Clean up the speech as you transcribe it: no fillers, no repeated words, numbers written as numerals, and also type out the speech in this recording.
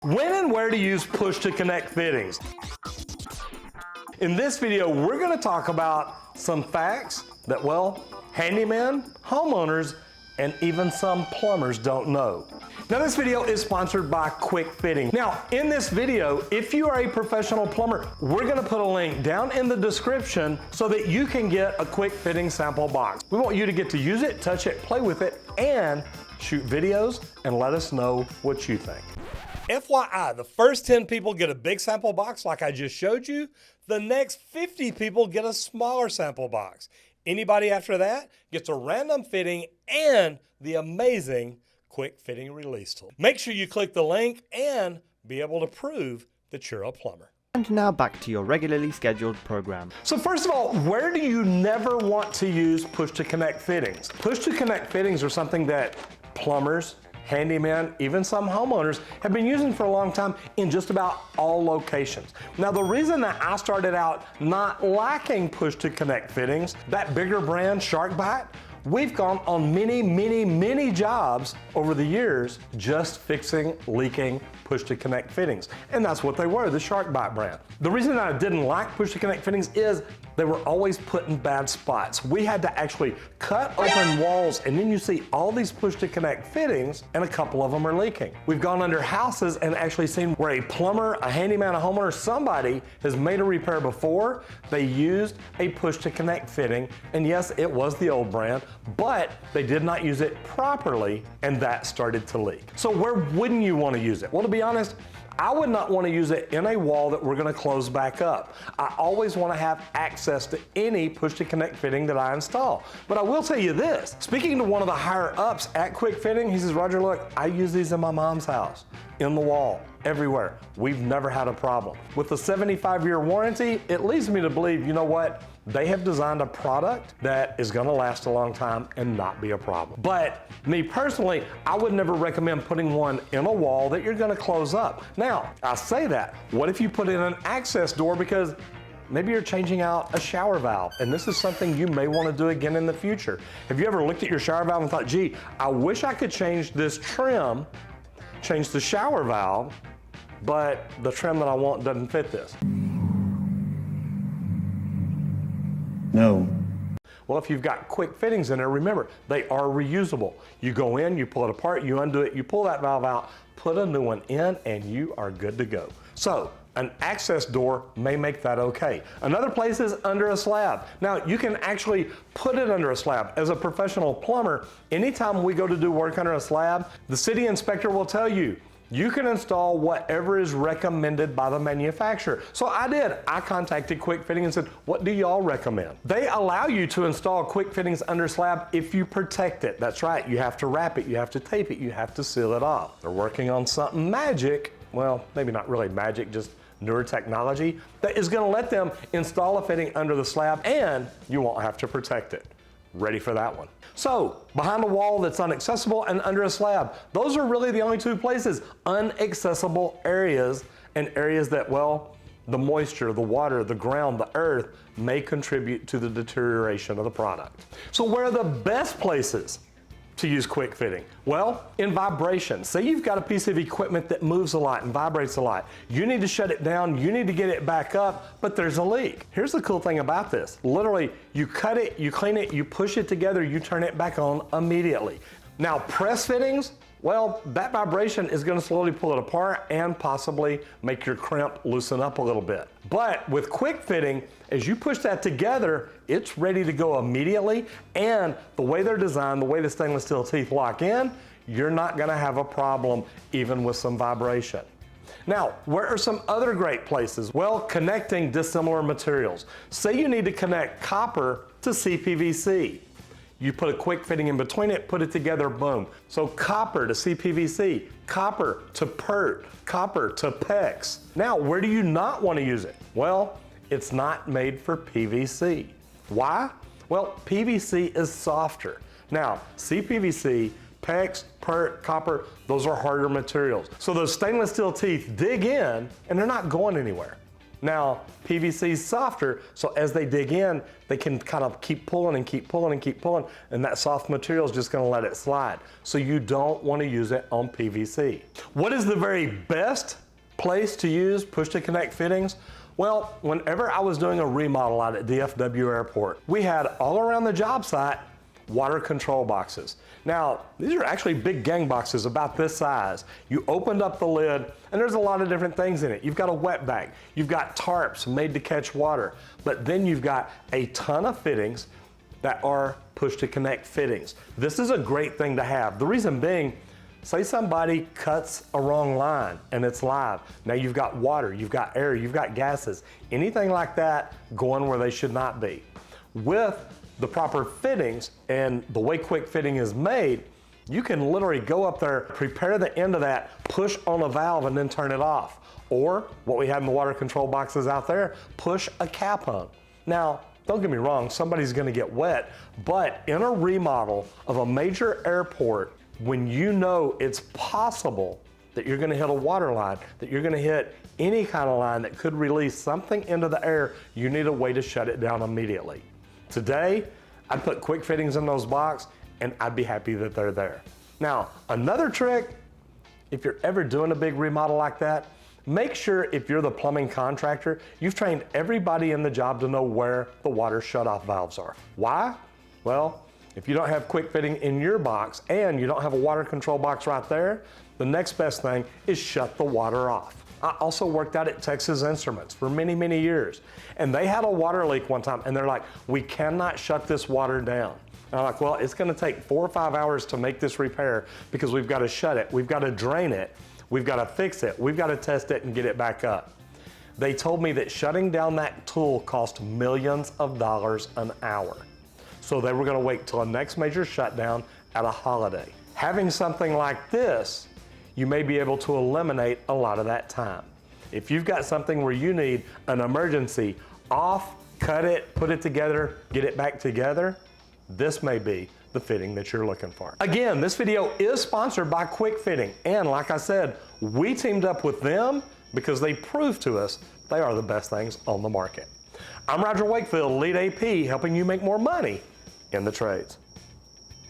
When and where to use push-to-connect fittings. In this video, we're going to talk about some facts that, well, handymen, homeowners, and even some plumbers don't know. Now, this video is sponsored by QuickFitting. Now, in this video, if you are a professional plumber, we're going to put a link down in the description so that you can get a QuickFitting sample box. We want you to get to use it, touch it, play with it, and shoot videos and let us know what you think. FYI, the first 10 people get a big sample box like I just showed you. The next 50 people get a smaller sample box. Anybody after that gets a random fitting and the amazing QuickFitting release tool. Make sure you click the link and be able to prove that you're a plumber. And now back to your regularly scheduled program. So first of all, where do you never want to use push-to-connect fittings? Push-to-connect fittings are something that plumbers, handymen, even some homeowners have been using for a long time in just about all locations. Now, the reason that I started out not liking push-to-connect fittings, that bigger brand, SharkBite, we've gone on many jobs over the years just fixing leaking push-to-connect fittings. And that's what they were, the SharkBite brand. The reason that I didn't like push-to-connect fittings is they were always put in bad spots. We had to actually cut open walls, and then you see all these push-to-connect fittings, and a couple of them are leaking. We've gone under houses and actually seen where a plumber, a handyman, a homeowner, somebody has made a repair before. They used a push-to-connect fitting, and yes, it was the old brand, but they did not use it properly, and that started to leak. So where wouldn't you want to use it? Well, to be honest, I would not want to use it in a wall that we're going to close back up. I always want to have access to any push-to-connect fitting that I install. But I will tell you this, speaking to one of the higher ups at QuickFitting, he says, Roger, look, I use these in my mom's house, in the wall, everywhere. We've never had a problem. With the 75-year warranty, it leads me to believe, you know what? They have designed a product that is going to last a long time and not be a problem. But me personally, I would never recommend putting one in a wall that you're going to close up. Now, I say that. What if you put in an access door because maybe you're changing out a shower valve, and this is something you may want to do again in the future. Have you ever looked at your shower valve and thought, gee, I wish I could change this trim, change the shower valve, but the trim that I want doesn't fit this? No. Well, if you've got quick fittings in there, remember, they are reusable. You go in, you pull it apart, you undo it, you pull that valve out, put a new one in, and you are good to go. So, an access door may make that okay. Another place is under a slab. Now, you can actually put it under a slab. As a professional plumber, anytime we go to do work under a slab, the city inspector will tell you, you can install whatever is recommended by the manufacturer. So I did. I contacted QuickFitting and said, what do y'all recommend? They allow you to install quick fittings under slab if you protect it. That's right. You have to wrap it. You have to tape it. You have to seal it off. They're working on something magic. Well, maybe not really magic, just newer technology that is going to let them install a fitting under the slab and you won't have to protect it. Ready for that one. So, behind a wall that's inaccessible and under a slab, those are really the only two places. Inaccessible areas and areas that, well, the moisture, the water, the ground, the earth may contribute to the deterioration of the product. So where are the best places to use quick fitting? Well, in vibration. Say you've got a piece of equipment that moves a lot and vibrates a lot. You need to shut it down, you need to get it back up, but there's a leak. Here's the cool thing about this. Literally, you cut it, you clean it, you push it together, you turn it back on immediately. Now, press fittings, well, that vibration is going to slowly pull it apart and possibly make your crimp loosen up a little bit. But with quick fitting, as you push that together, it's ready to go immediately, and the way they're designed, the way the stainless steel teeth lock in, you're not going to have a problem even with some vibration. Now, where are some other great places? Well, connecting dissimilar materials. Say you need to connect copper to CPVC. You put a quick fitting in between it, put it together, boom. So copper to CPVC, copper to PERT, copper to PEX. Now, where do you not want to use it? Well, it's not made for PVC. Why? Well, PVC is softer. Now, CPVC, PEX, PERT, copper, those are harder materials. So those stainless steel teeth dig in and they're not going anywhere. Now, PVC is softer, so as they dig in, they can kind of keep pulling and keep pulling and keep pulling, and that soft material is just gonna let it slide. So you don't wanna use it on PVC. What is the very best place to use push-to-connect fittings? Well, whenever I was doing a remodel out at DFW Airport, we had all around the job site water control boxes. Now, these are actually big gang boxes about this size. You opened up the lid, and there's a lot of different things in it. You've got a wet bag, you've got tarps made to catch water, but then you've got a ton of fittings that are push-to-connect fittings. This is a great thing to have. The reason being, say somebody cuts a wrong line and it's live. Now you've got water, you've got air, you've got gases, anything like that going where they should not be. With the proper fittings and the way QuickFitting is made, you can literally go up there, prepare the end of that, push on a valve and then turn it off. Or what we have in the water control boxes out there, push a cap on. Now, don't get me wrong, somebody's gonna get wet, but in a remodel of a major airport, when you know it's possible that you're gonna hit a water line, that you're gonna hit any kind of line that could release something into the air, you need a way to shut it down immediately. Today, I'd put QuickFittings in those boxes and I'd be happy that they're there. Now, another trick, if you're ever doing a big remodel like that, make sure if you're the plumbing contractor, you've trained everybody in the job to know where the water shutoff valves are. Why? Well, if you don't have QuickFitting in your box and you don't have a water control box right there, the next best thing is shut the water off. I also worked out at Texas Instruments for many, many years. And they had a water leak one time and they're like, we cannot shut this water down. And I'm like, well, it's gonna take 4 or 5 hours to make this repair because we've gotta shut it, we've gotta drain it, we've gotta fix it, we've gotta test it and get it back up. They told me that shutting down that tool cost millions of dollars an hour. So they were gonna wait till the next major shutdown at a holiday. Having something like this, you may be able to eliminate a lot of that time. If you've got something where you need an emergency off, cut it, put it together, get it back together, this may be the fitting that you're looking for. Again, this video is sponsored by QuickFitting, and like I said, we teamed up with them because they proved to us they are the best things on the market. I'm Roger Wakefield, Lead AP, helping you make more money in the trades.